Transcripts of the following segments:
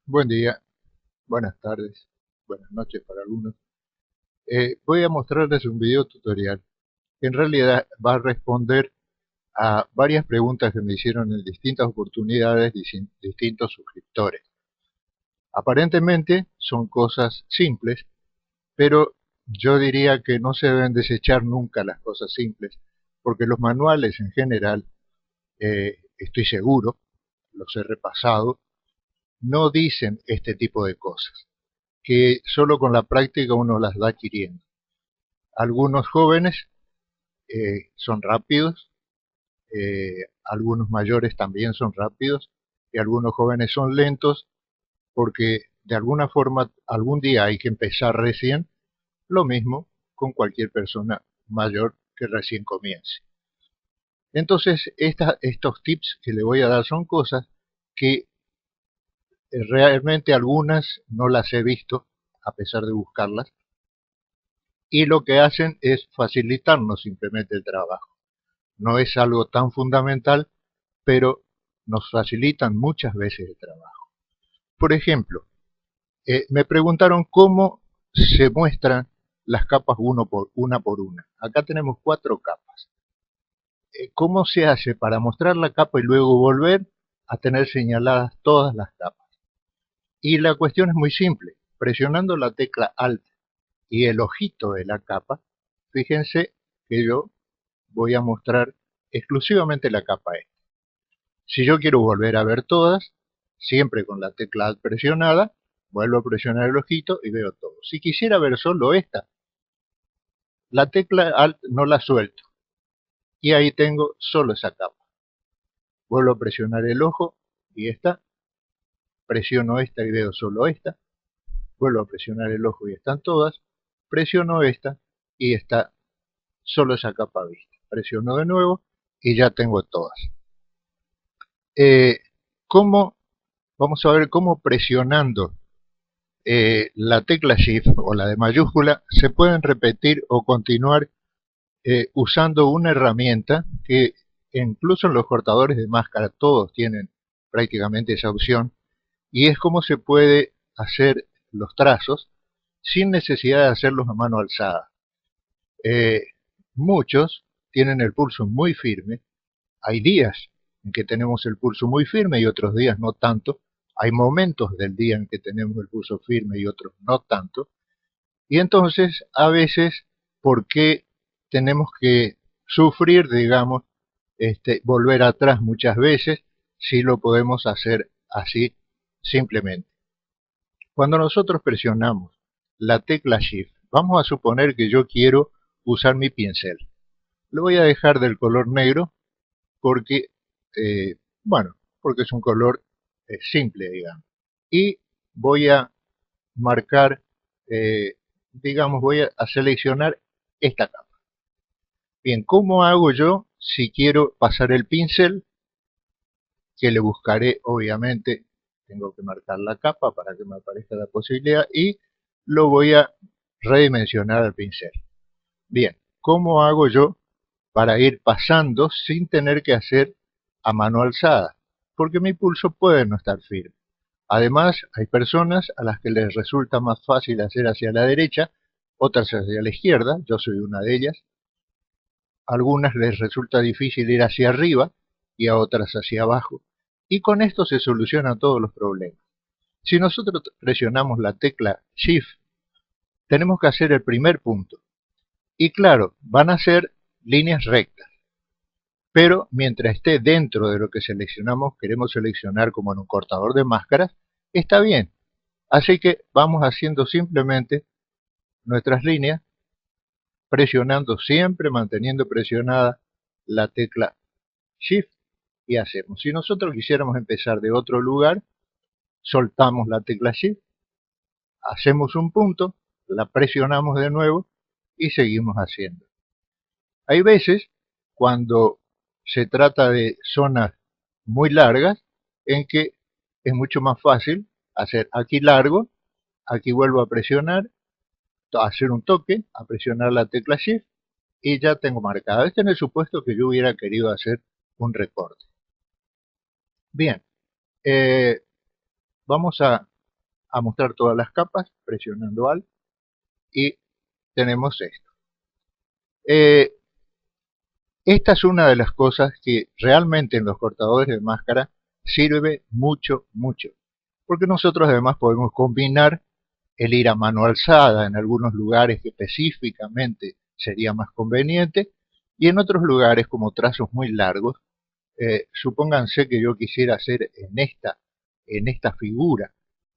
Buen día, buenas tardes, buenas noches para algunos. Voy a mostrarles un video tutorial que en realidad va a responder a varias preguntas que me hicieron en distintas oportunidades distintos suscriptores. Aparentemente son cosas simples, pero yo diría que no se deben desechar nunca las cosas simples, porque los manuales en general, estoy seguro, los he repasado, no dicen este tipo de cosas, que solo con la práctica uno las va adquiriendo. Algunos jóvenes son rápidos, algunos mayores también son rápidos y algunos jóvenes son lentos porque de alguna forma algún día hay que empezar recién, lo mismo con cualquier persona mayor que recién comience. Entonces estos tips que le voy a dar son cosas que realmente algunas no las he visto a pesar de buscarlas, y lo que hacen es facilitarnos simplemente el trabajo. No es algo tan fundamental, pero nos facilitan muchas veces el trabajo. Por ejemplo, me preguntaron cómo se muestran las capas una por una. Acá tenemos 4 capas. ¿Cómo se hace para mostrar la capa y luego volver a tener señaladas todas las capas? Y la cuestión es muy simple. Presionando la tecla Alt y el ojito de la capa, fíjense que yo voy a mostrar exclusivamente la capa E. Si yo quiero volver a ver todas, siempre con la tecla Alt presionada, vuelvo a presionar el ojito y veo todo. Si quisiera ver solo esta, la tecla Alt no la suelto y ahí tengo solo esa capa. Vuelvo a presionar el ojo y esta, presiono esta y veo solo esta, vuelvo a presionar el ojo y están todas, presiono esta y está solo esa capa vista. Presiono de nuevo y ya tengo todas. ¿Cómo? Vamos a ver cómo presionando la tecla Shift o la de mayúscula se pueden repetir o continuar usando una herramienta que incluso en los cortadores de máscara todos tienen prácticamente esa opción, y es cómo se puede hacer los trazos sin necesidad de hacerlos a mano alzada. Eh, Muchos tienen el pulso muy firme. Hay días en que tenemos el pulso muy firme y otros días no tanto. Hay momentos del día en que tenemos el pulso firme y otros no tanto. Y entonces, a veces, ¿por qué tenemos que sufrir, digamos, volver atrás muchas veces si lo podemos hacer así simplemente? Cuando nosotros presionamos la tecla Shift, vamos a suponer que yo quiero usar mi pincel. Lo voy a dejar del color negro porque, bueno, porque es un color simple, digamos. Y voy a marcar, digamos, voy a seleccionar esta capa. Bien, ¿cómo hago yo si quiero pasar el pincel? Que le buscaré, obviamente, tengo que marcar la capa para que me aparezca la posibilidad y lo voy a redimensionar al pincel. Bien, ¿cómo hago yo para ir pasando sin tener que hacer a mano alzada? Porque mi pulso puede no estar firme. Además, hay personas a las que les resulta más fácil hacer hacia la derecha, otras hacia la izquierda, yo soy una de ellas. A algunas les resulta difícil ir hacia arriba y a otras hacia abajo. Y con esto se solucionan todos los problemas. Si nosotros presionamos la tecla Shift, tenemos que hacer el primer punto. Y claro, van a ser líneas rectas. Pero mientras esté dentro de lo que seleccionamos, queremos seleccionar como en un cortador de máscaras, está bien. Así que vamos haciendo simplemente nuestras líneas, presionando siempre, manteniendo presionada la tecla Shift y hacemos. Si nosotros quisiéramos empezar de otro lugar, soltamos la tecla Shift, hacemos un punto, la presionamos de nuevo y seguimos haciendo. Hay veces cuando se trata de zonas muy largas en que es mucho más fácil hacer aquí largo, aquí vuelvo a presionar, hacer un toque, a presionar la tecla Shift y ya tengo marcado. Este es el supuesto que yo hubiera querido hacer un recorte. Bien, vamos a a mostrar todas las capas, presionando Alt, y tenemos esto. Esta es una de las cosas que realmente en los cortadores de máscara sirve mucho, mucho. Porque nosotros además podemos combinar el ir a mano alzada en algunos lugares que específicamente sería más conveniente, y en otros lugares como trazos muy largos, supónganse que yo quisiera hacer en esta figura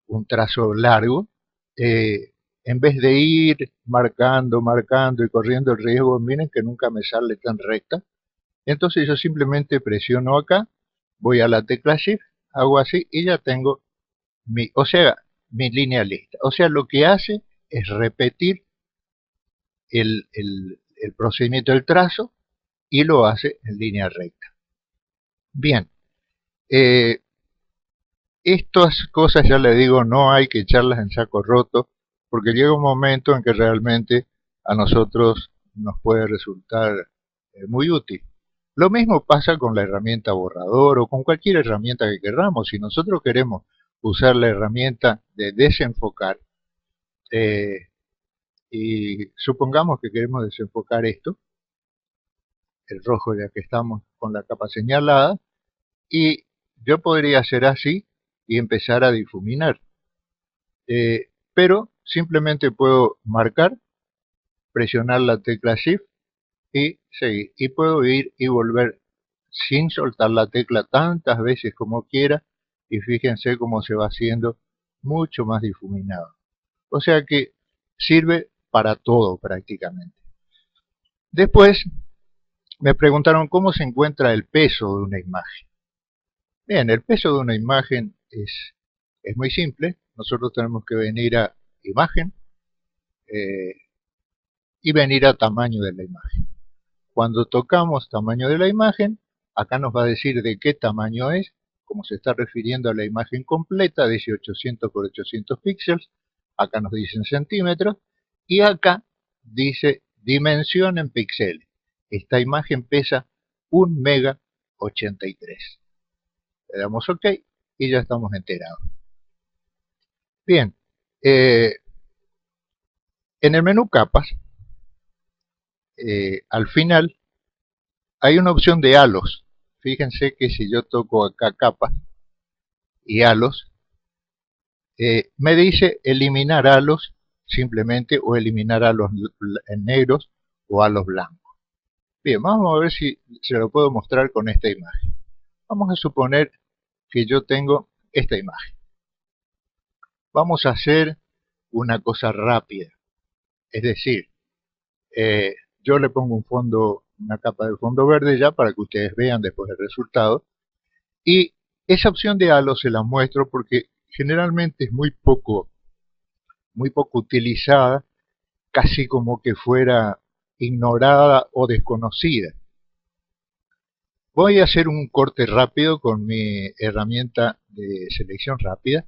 un trazo largo, en vez de ir marcando, marcando y corriendo el riesgo, miren que nunca me sale tan recta. Entonces yo simplemente presiono acá, voy a la tecla Shift, hago así y ya tengo mi línea lista. O sea, lo que hace es repetir el procedimiento del trazo y lo hace en línea recta. Bien, estas cosas ya le digo, no hay que echarlas en saco roto, porque llega un momento en que realmente a nosotros nos puede resultar muy útil. Lo mismo pasa con la herramienta borrador o con cualquier herramienta que queramos. Si nosotros queremos usar la herramienta de desenfocar, y supongamos que queremos desenfocar esto, el rojo ya que estamos con la capa señalada, y yo podría hacer así y empezar a difuminar. Pero simplemente puedo marcar, presionar la tecla Shift y seguir. Y puedo ir y volver sin soltar la tecla tantas veces como quiera, y fíjense cómo se va haciendo mucho más difuminado. O sea que sirve para todo prácticamente. Después me preguntaron cómo se encuentra el peso de una imagen. Bien, el peso de una imagen es muy simple. Nosotros tenemos que venir a imagen y venir a tamaño de la imagen. Cuando tocamos tamaño de la imagen, acá nos va a decir de qué tamaño es, como se está refiriendo a la imagen completa, dice 800 por 800 píxeles, acá nos dicen centímetros, y acá dice dimensión en píxeles. Esta imagen pesa 1 mega 83. Le damos OK y ya estamos enterados. Bien, en el menú capas, al final hay una opción de halos. Fíjense que si yo toco acá capas y halos, me dice eliminar halos simplemente, o eliminar halos negros o halos blancos. Bien, vamos a ver si se lo puedo mostrar con esta imagen. Vamos a suponer que yo tengo esta imagen. Vamos a hacer una cosa rápida. Es decir, yo le pongo un fondo, una capa de fondo verde ya para que ustedes vean después el resultado. Y esa opción de halo se la muestro porque generalmente es muy poco utilizada, casi como que fuera ignorada o desconocida. Voy a hacer un corte rápido con mi herramienta de selección rápida,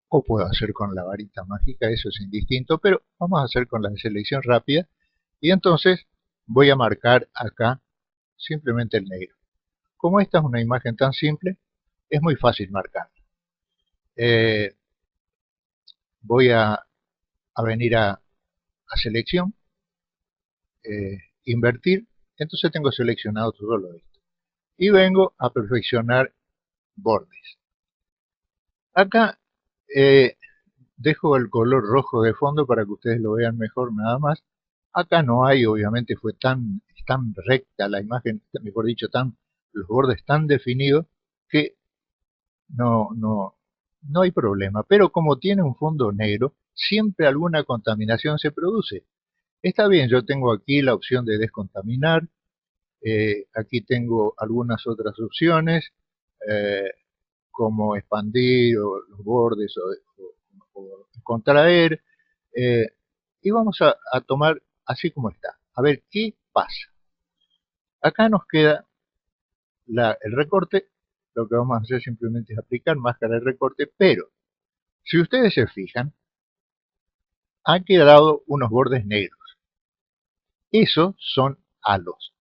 o puedo hacer con la varita mágica, eso es indistinto, pero vamos a hacer con la de selección rápida, y entonces voy a marcar acá simplemente el negro. Como esta es una imagen tan simple, es muy fácil marcar. Voy a venir a selección, invertir, entonces tengo seleccionado todo lo esto. Y vengo a perfeccionar bordes. Acá dejo el color rojo de fondo para que ustedes lo vean mejor nada más. Acá no hay, obviamente fue tan recta la imagen, mejor dicho, los bordes tan definidos que no hay problema. Pero como tiene un fondo negro, siempre alguna contaminación se produce. Está bien, yo tengo aquí la opción de descontaminar, aquí tengo algunas otras opciones, como expandir los bordes o contraer, y vamos a tomar así como está. A ver qué pasa. Acá nos queda el recorte. Lo que vamos a hacer simplemente es aplicar máscara de recorte, pero si ustedes se fijan, han quedado unos bordes negros. Esos son halos.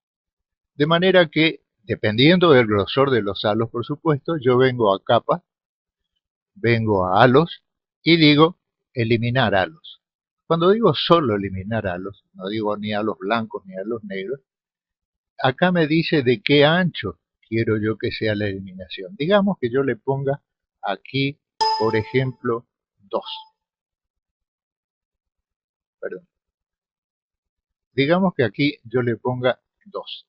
De manera que, dependiendo del grosor de los halos, por supuesto, yo vengo a capa vengo a halos y digo eliminar halos. Cuando digo solo eliminar halos, no digo ni halos blancos ni halos negros, acá me dice de qué ancho quiero yo que sea la eliminación. Digamos que yo le ponga aquí, por ejemplo, 2. Perdón. Digamos que aquí yo le ponga 2,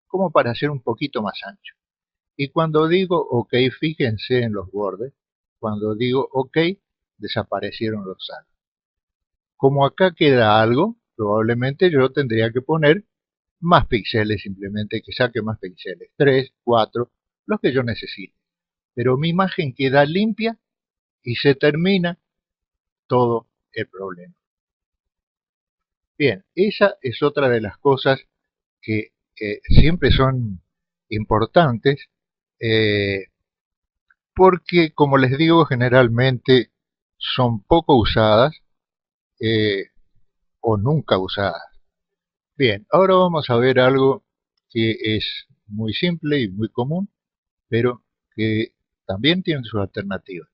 como para hacer un poquito más ancho. Y cuando digo OK, fíjense en los bordes, cuando digo OK, desaparecieron los halos. Como acá queda algo, probablemente yo tendría que poner más píxeles, simplemente que saque más píxeles, 3, 4, los que yo necesite. Pero mi imagen queda limpia y se termina todo el problema. Bien, esa es otra de las cosas que siempre son importantes, porque, como les digo, generalmente son poco usadas eh, o nunca usadas. Bien, ahora vamos a ver algo que es muy simple y muy común, pero que también tiene sus alternativas.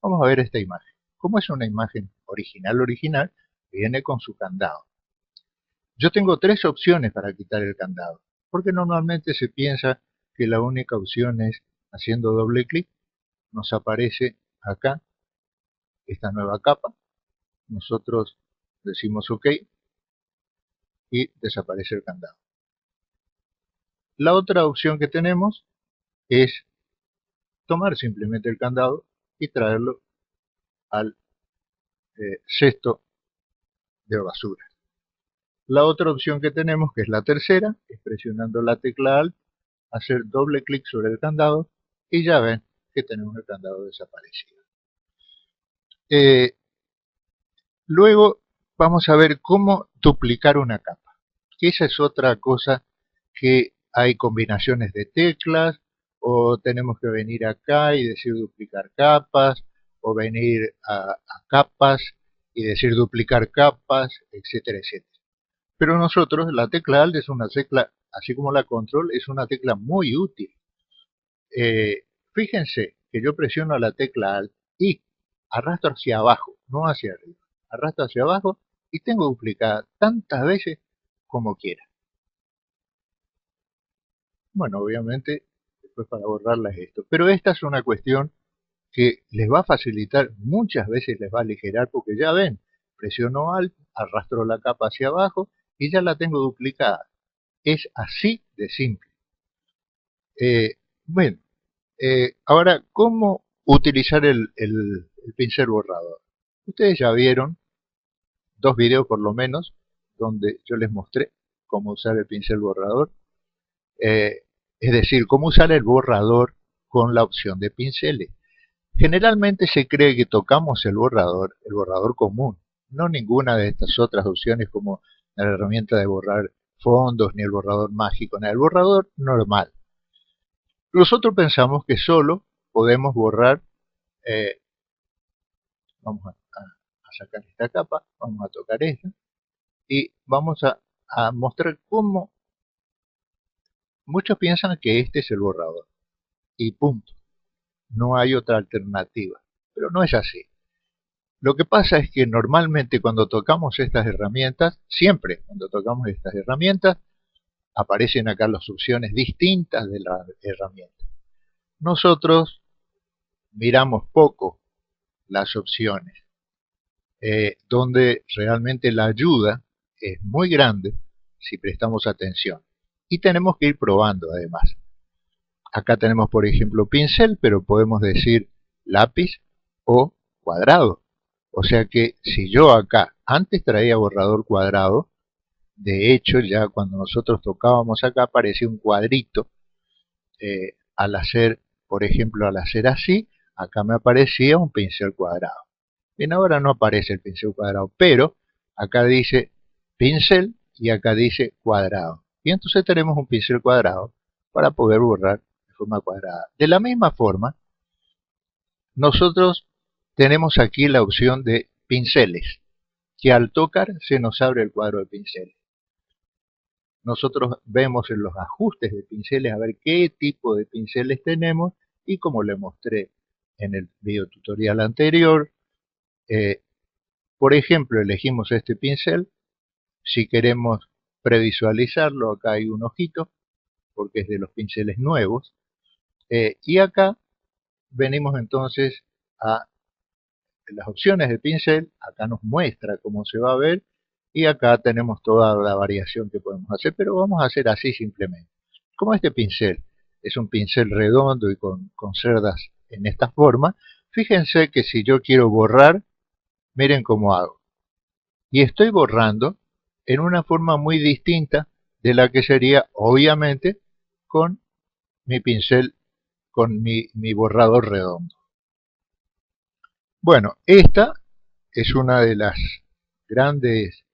Vamos a ver esta imagen. Como es una imagen original, viene con su candado. Yo tengo 3 opciones para quitar el candado, porque normalmente se piensa que la única opción es haciendo doble clic, nos aparece acá esta nueva capa, nosotros decimos OK y desaparece el candado. La otra opción que tenemos es tomar simplemente el candado y traerlo al cesto de basura. La otra opción que tenemos, que es la tercera, es presionando la tecla Alt, hacer doble clic sobre el candado y ya ven que tenemos el candado desaparecido. Luego vamos a ver cómo duplicar una capa, que esa es otra cosa, que hay combinaciones de teclas, o tenemos que venir acá y decir duplicar capas, o venir a capas y decir duplicar capas, etcétera, etcétera. Pero nosotros, la tecla Alt es una tecla, así como la control, es una tecla muy útil. Fíjense que yo presiono la tecla Alt y arrastro hacia abajo, no hacia arriba. Arrastro hacia abajo y tengo duplicada tantas veces como quiera. Bueno, obviamente, después para borrarla es esto. Pero esta es una cuestión que les va a facilitar, muchas veces les va a aligerar, porque ya ven, presiono Alt, arrastro la capa hacia abajo y ya la tengo duplicada. Es así de simple. Bueno, ahora, ¿cómo utilizar el pincel borrador? Ustedes ya vieron 2 videos por lo menos, donde yo les mostré cómo usar el pincel borrador. Es decir, cómo usar el borrador con la opción de pinceles. Generalmente se cree que tocamos el borrador común, no ninguna de estas otras opciones como la herramienta de borrar fondos, ni el borrador mágico, ni el borrador normal. Nosotros pensamos que solo podemos borrar, eh, vamos a sacar esta capa, vamos a tocar esta, y vamos a mostrar cómo muchos piensan que este es el borrador, y punto. No hay otra alternativa, pero no es así. Lo que pasa es que normalmente cuando tocamos estas herramientas, siempre cuando tocamos estas herramientas, aparecen acá las opciones distintas de la herramienta. Nosotros miramos poco las opciones, donde realmente la ayuda es muy grande si prestamos atención. Y tenemos que ir probando además. Acá tenemos por ejemplo pincel, pero podemos decir lápiz o cuadrado. O sea que si yo acá antes traía borrador cuadrado, de hecho ya cuando nosotros tocábamos acá aparecía un cuadrito. Al hacer, por ejemplo, al hacer así, acá me aparecía un pincel cuadrado. Bien, ahora no aparece el pincel cuadrado, pero acá dice pincel y acá dice cuadrado. Y entonces tenemos un pincel cuadrado para poder borrar de forma cuadrada. De la misma forma, nosotros tenemos aquí la opción de pinceles, que al tocar se nos abre el cuadro de pinceles. Nosotros vemos en los ajustes de pinceles a ver qué tipo de pinceles tenemos y, como le mostré en el video tutorial anterior. Por ejemplo, elegimos este pincel. Si queremos previsualizarlo, acá hay un ojito, porque es de los pinceles nuevos. Y acá venimos entonces a las opciones de pincel. Acá nos muestra cómo se va a ver. Y acá tenemos toda la variación que podemos hacer, pero vamos a hacer así simplemente. Como este pincel es un pincel redondo y con cerdas en esta forma, fíjense que si yo quiero borrar, miren cómo hago. Y estoy borrando en una forma muy distinta de la que sería, obviamente, con mi pincel, con mi borrador redondo. Bueno, esta es una de las grandes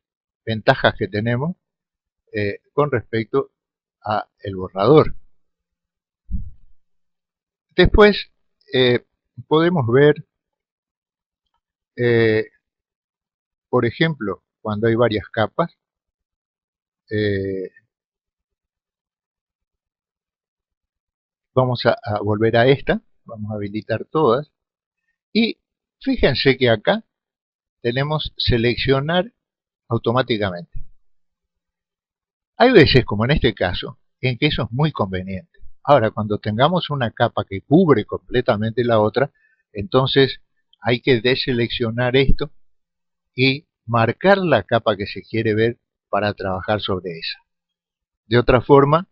ventajas que tenemos con respecto a el borrador. Después podemos ver, por ejemplo, cuando hay varias capas, vamos a volver a esta, vamos a habilitar todas, y fíjense que acá tenemos seleccionar automáticamente. Hay veces, como en este caso, en que eso es muy conveniente. Ahora, cuando tengamos una capa que cubre completamente la otra, entonces hay que deseleccionar esto y marcar la capa que se quiere ver para trabajar sobre esa. De otra forma,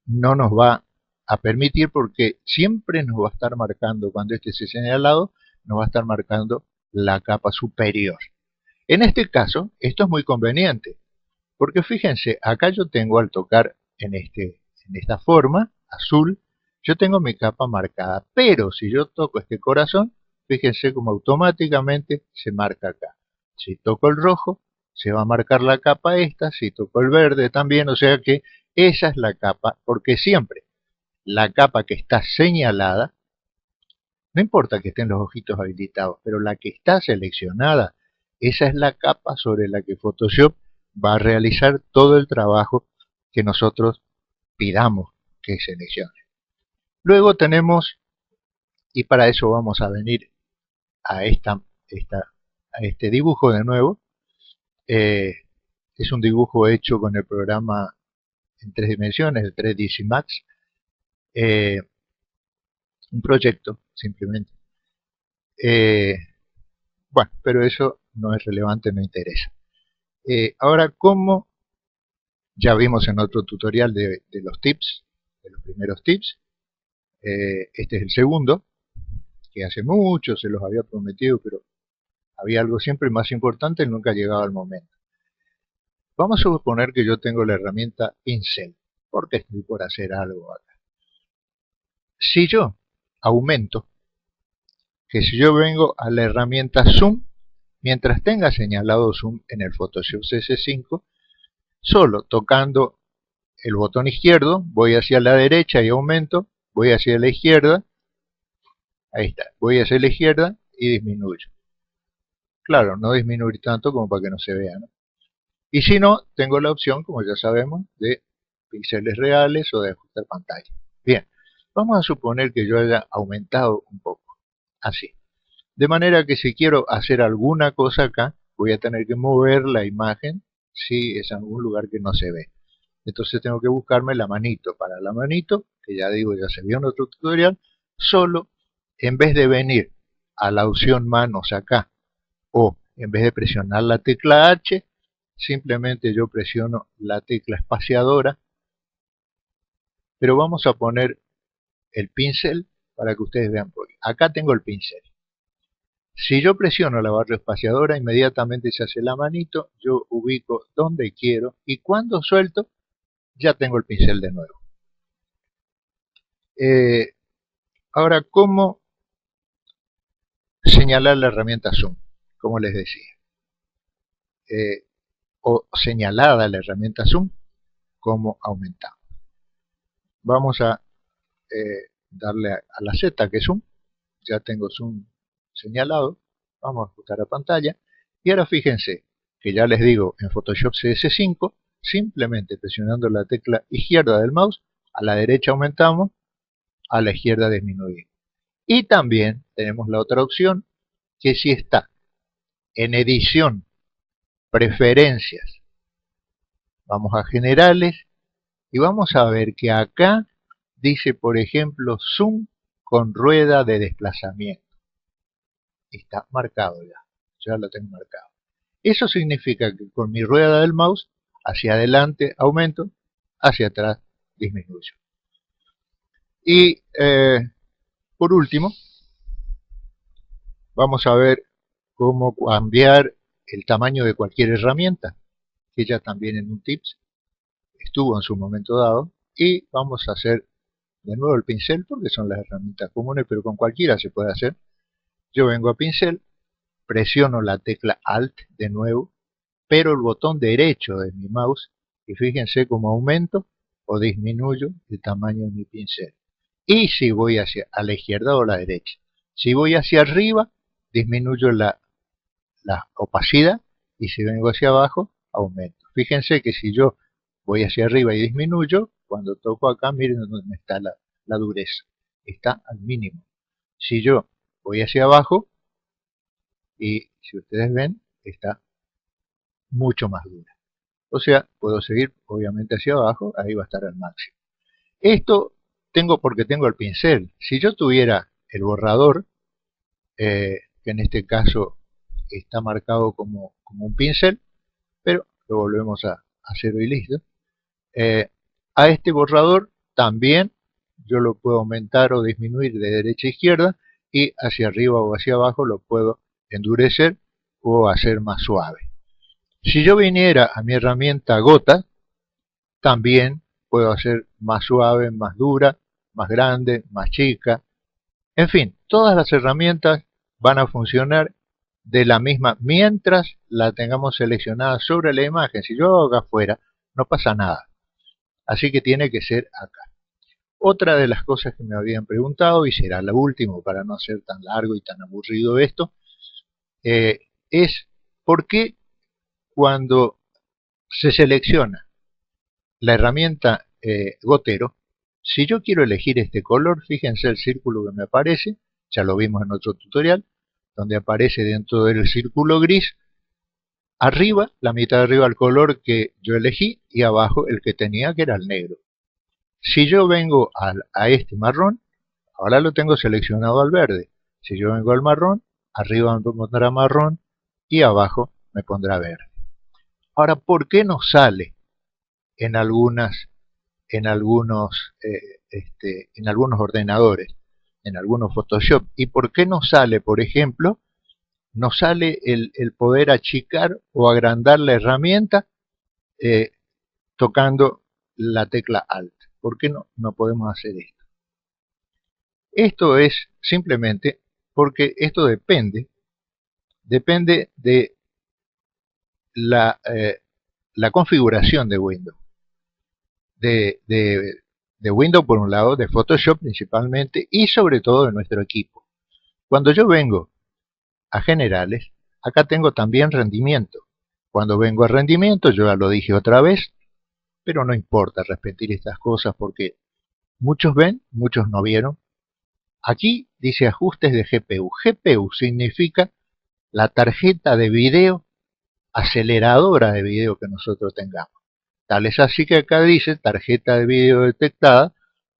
no nos va a permitir, porque siempre nos va a estar marcando, cuando este esté señalado, nos va a estar marcando la capa superior. En este caso, esto es muy conveniente, porque fíjense, acá yo tengo, al tocar en esta forma, azul, yo tengo mi capa marcada, pero si yo toco este corazón, fíjense como automáticamente se marca acá. Si toco el rojo, se va a marcar la capa esta, si toco el verde también, o sea que esa es la capa, porque siempre la capa que está señalada, no importa que estén los ojitos habilitados, pero la que está seleccionada, esa es la capa sobre la que Photoshop va a realizar todo el trabajo que nosotros pidamos que seleccione. Luego tenemos, y para eso vamos a venir a este dibujo de nuevo. Es un dibujo hecho con el programa en 3 dimensiones, el 3ds Max. Un proyecto, simplemente. Bueno, pero eso no es relevante, no interesa. Ahora, como ya vimos en otro tutorial de los tips, de los primeros tips, este es el segundo, que hace mucho se los había prometido, pero había algo siempre más importante y nunca llegaba el momento. Vamos a suponer que yo tengo la herramienta pincel, porque estoy por hacer algo acá. Si yo aumento, que si yo vengo a la herramienta Zoom, mientras tenga señalado Zoom en el Photoshop CS5, solo tocando el botón izquierdo, voy hacia la derecha y aumento, voy hacia la izquierda, ahí está, voy hacia la izquierda y disminuyo. Claro, no disminuir tanto como para que no se vea, ¿no? Y si no, tengo la opción, como ya sabemos, de píxeles reales o de ajustar pantalla. Bien, vamos a suponer que yo haya aumentado un poco, así. De manera que si quiero hacer alguna cosa acá, voy a tener que mover la imagen si es en algún lugar que no se ve. Entonces tengo que buscarme la manito. Para la manito, que ya digo, ya se vio en otro tutorial, solo en vez de venir a la opción manos acá, o en vez de presionar la tecla H, simplemente yo presiono la tecla espaciadora, pero vamos a poner el pincel para que ustedes vean. Acá tengo el pincel. Si yo presiono la barra espaciadora, inmediatamente se hace la manito, yo ubico donde quiero y cuando suelto, ya tengo el pincel de nuevo. Ahora, ¿cómo señalar la herramienta Zoom? Como les decía. O señalada la herramienta Zoom, ¿cómo aumentamos? Vamos a darle a la Z, que es Zoom. Ya tengo Zoom señalado. Vamos a ajustar a pantalla. Y ahora fíjense que ya les digo, en Photoshop CS5, simplemente presionando la tecla izquierda del mouse, a la derecha aumentamos, a la izquierda disminuimos. Y también tenemos la otra opción, que si está en edición, preferencias, vamos a generales y vamos a ver que acá dice, por ejemplo, zoom con rueda de desplazamiento. Está marcado ya lo tengo marcado. Eso significa que con mi rueda del mouse, hacia adelante aumento, hacia atrás disminuyo. Y por último, vamos a ver cómo cambiar el tamaño de cualquier herramienta, que ya también en un tips estuvo en su momento dado. Y vamos a hacer de nuevo el pincel, porque son las herramientas comunes, pero con cualquiera se puede hacer. Yo vengo a pincel, presiono la tecla Alt de nuevo, pero el botón derecho de mi mouse, y fíjense cómo aumento o disminuyo el tamaño de mi pincel. Y si voy hacia a la izquierda o a la derecha. Si voy hacia arriba, disminuyo la opacidad, y si vengo hacia abajo, aumento. Fíjense que si yo voy hacia arriba y disminuyo, cuando toco acá, miren dónde está la dureza. Está al mínimo. Si yo voy hacia abajo, y si ustedes ven, está mucho más dura. O sea, puedo seguir obviamente hacia abajo, ahí va a estar al máximo. Esto tengo porque tengo el pincel. Si yo tuviera el borrador, que en este caso está marcado como un pincel, pero lo volvemos a cero y listo. A este borrador también yo lo puedo aumentar o disminuir de derecha a izquierda, y hacia arriba o hacia abajo lo puedo endurecer o hacer más suave. Si yo viniera a mi herramienta gota, también puedo hacer más suave, más dura, más grande, más chica. En fin, todas las herramientas van a funcionar de la misma mientras la tengamos seleccionada sobre la imagen. Si yo hago acá afuera, no pasa nada. Así que tiene que ser acá. Otra de las cosas que me habían preguntado, y será la última para no hacer tan largo y tan aburrido esto, es por qué cuando se selecciona la herramienta gotero, si yo quiero elegir este color, fíjense el círculo que me aparece, ya lo vimos en otro tutorial, donde aparece dentro del círculo gris, arriba, la mitad de arriba el color que yo elegí, y abajo el que tenía, que era el negro. Si yo vengo a este marrón, ahora lo tengo seleccionado al verde. Si yo vengo al marrón, arriba me pondrá marrón y abajo me pondrá verde. Ahora, ¿por qué no sale en algunos ordenadores, en algunos Photoshop? ¿Y por qué no sale, por ejemplo, no sale el poder achicar o agrandar la herramienta eh, tocando la tecla Alt? ¿Por qué no podemos hacer esto? Esto es simplemente porque esto depende de la configuración de Windows. De Windows por un lado, de Photoshop principalmente, y sobre todo de nuestro equipo. Cuando yo vengo a generales, acá tengo también rendimiento. Cuando vengo a rendimiento, yo ya lo dije otra vez, pero no importa repetir estas cosas porque muchos ven, muchos no vieron. Aquí dice ajustes de GPU. GPU significa la tarjeta de video aceleradora de video que nosotros tengamos. Tal es así que acá dice tarjeta de video detectada,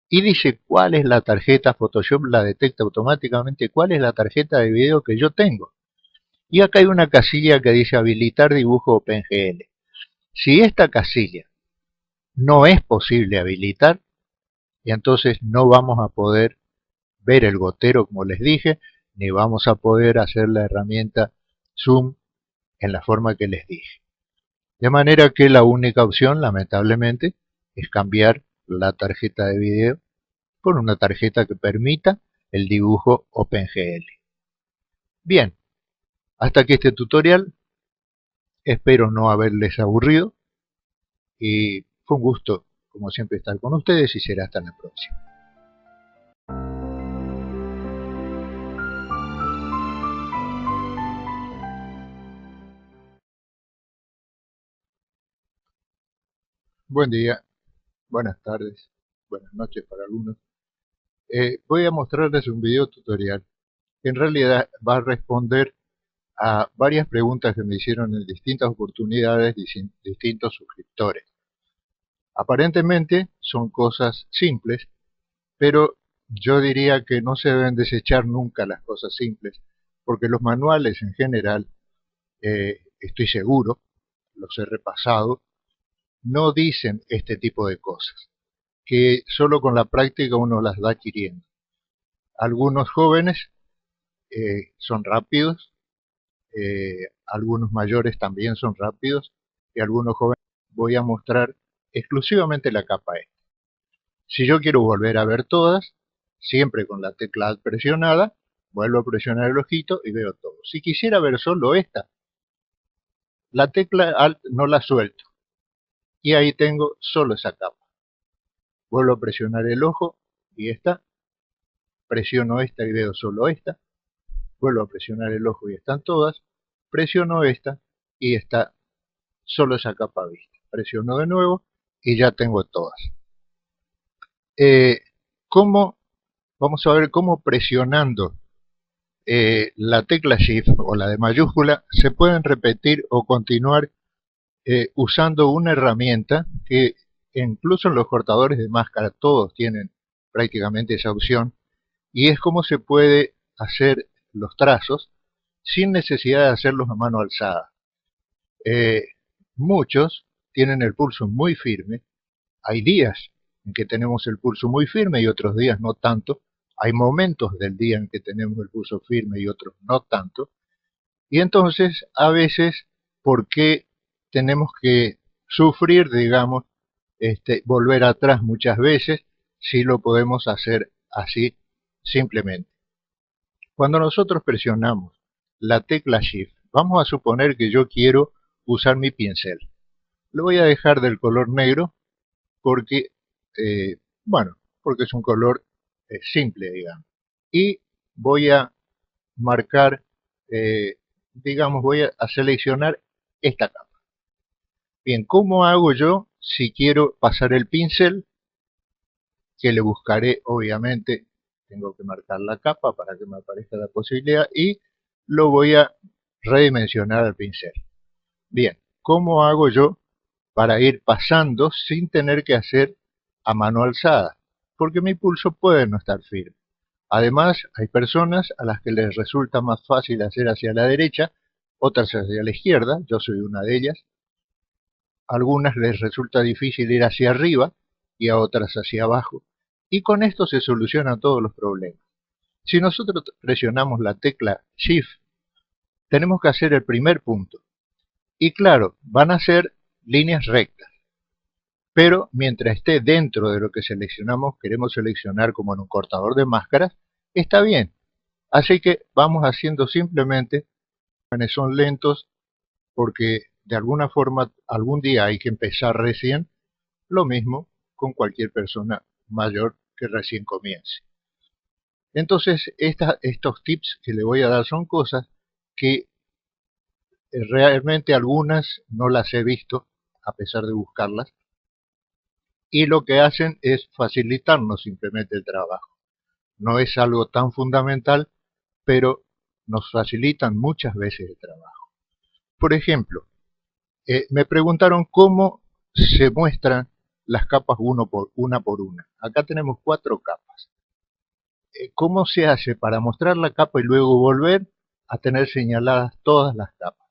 y dice cuál es la tarjeta. Photoshop la detecta automáticamente cuál es la tarjeta de video que yo tengo. Y acá hay una casilla que dice habilitar dibujo OpenGL. Si esta casilla no es posible habilitar, y entonces no vamos a poder ver el gotero como les dije, ni vamos a poder hacer la herramienta zoom en la forma que les dije. De manera que la única opción, lamentablemente, es cambiar la tarjeta de video por una tarjeta que permita el dibujo OpenGL. Bien, hasta aquí este tutorial. Espero no haberles aburrido, y fue un gusto, como siempre, estar con ustedes, y será hasta la próxima. Buen día, buenas tardes, buenas noches para algunos. Voy a mostrarles un video tutorial que en realidad va a responder a varias preguntas que me hicieron en distintas oportunidades distintos suscriptores. Aparentemente son cosas simples, pero yo diría que no se deben desechar nunca las cosas simples, porque los manuales en general, estoy seguro, los he repasado, no dicen este tipo de cosas, que solo con la práctica uno las va adquiriendo. Algunos jóvenes son rápidos, algunos mayores también son rápidos, y algunos jóvenes voy a mostrar exclusivamente la capa E. Si yo quiero volver a ver todas, siempre con la tecla Alt presionada, vuelvo a presionar el ojito y veo todo. Si quisiera ver solo esta, la tecla Alt no la suelto, y ahí tengo solo esa capa. Vuelvo a presionar el ojo y esta, presiono esta y veo solo esta, vuelvo a presionar el ojo y están todas, presiono esta y está solo esa capa vista. Presiono de nuevo y ya tengo todas. ¿Cómo? Vamos a ver cómo presionando la tecla Shift o la de mayúscula se pueden repetir o continuar usando una herramienta que incluso en los cortadores de máscara todos tienen prácticamente esa opción, y es cómo se puede hacer los trazos sin necesidad de hacerlos a mano alzada. Muchos tienen el pulso muy firme. Hay días en que tenemos el pulso muy firme y otros días no tanto. Hay momentos del día en que tenemos el pulso firme y otros no tanto. Y entonces, a veces, ¿por qué tenemos que sufrir, digamos, volver atrás muchas veces si lo podemos hacer así simplemente? Cuando nosotros presionamos la tecla Shift, vamos a suponer que yo quiero usar mi pincel. Lo voy a dejar del color negro porque, bueno, porque es un color simple, digamos. Y voy a marcar, digamos, voy a seleccionar esta capa. Bien, ¿cómo hago yo si quiero pasar el pincel? Que le buscaré, obviamente, tengo que marcar la capa para que me aparezca la posibilidad y lo voy a redimensionar al pincel. Bien, ¿cómo hago yo para ir pasando sin tener que hacer a mano alzada? Porque mi pulso puede no estar firme. Además, hay personas a las que les resulta más fácil hacer hacia la derecha, otras hacia la izquierda, yo soy una de ellas. A algunas les resulta difícil ir hacia arriba y a otras hacia abajo. Y con esto se solucionan todos los problemas. Si nosotros presionamos la tecla Shift, tenemos que hacer el primer punto. Y claro, van a ser líneas rectas. Pero mientras esté dentro de lo que seleccionamos, queremos seleccionar como en un cortador de máscaras, está bien. Así que vamos haciendo simplemente, son lentos porque de alguna forma algún día hay que empezar recién, lo mismo con cualquier persona mayor que recién comience. Entonces, estos tips que le voy a dar son cosas que realmente algunas no las he visto, a pesar de buscarlas, y lo que hacen es facilitarnos simplemente el trabajo. No es algo tan fundamental, pero nos facilitan muchas veces el trabajo. Por ejemplo, me preguntaron cómo se muestran las capas una por una. Acá tenemos 4 capas. ¿Cómo se hace para mostrar la capa y luego volver a tener señaladas todas las capas?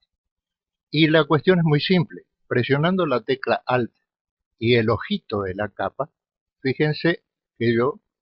Y la cuestión es muy simple. Presionando la tecla Alt y el ojito de la capa, fíjense que yo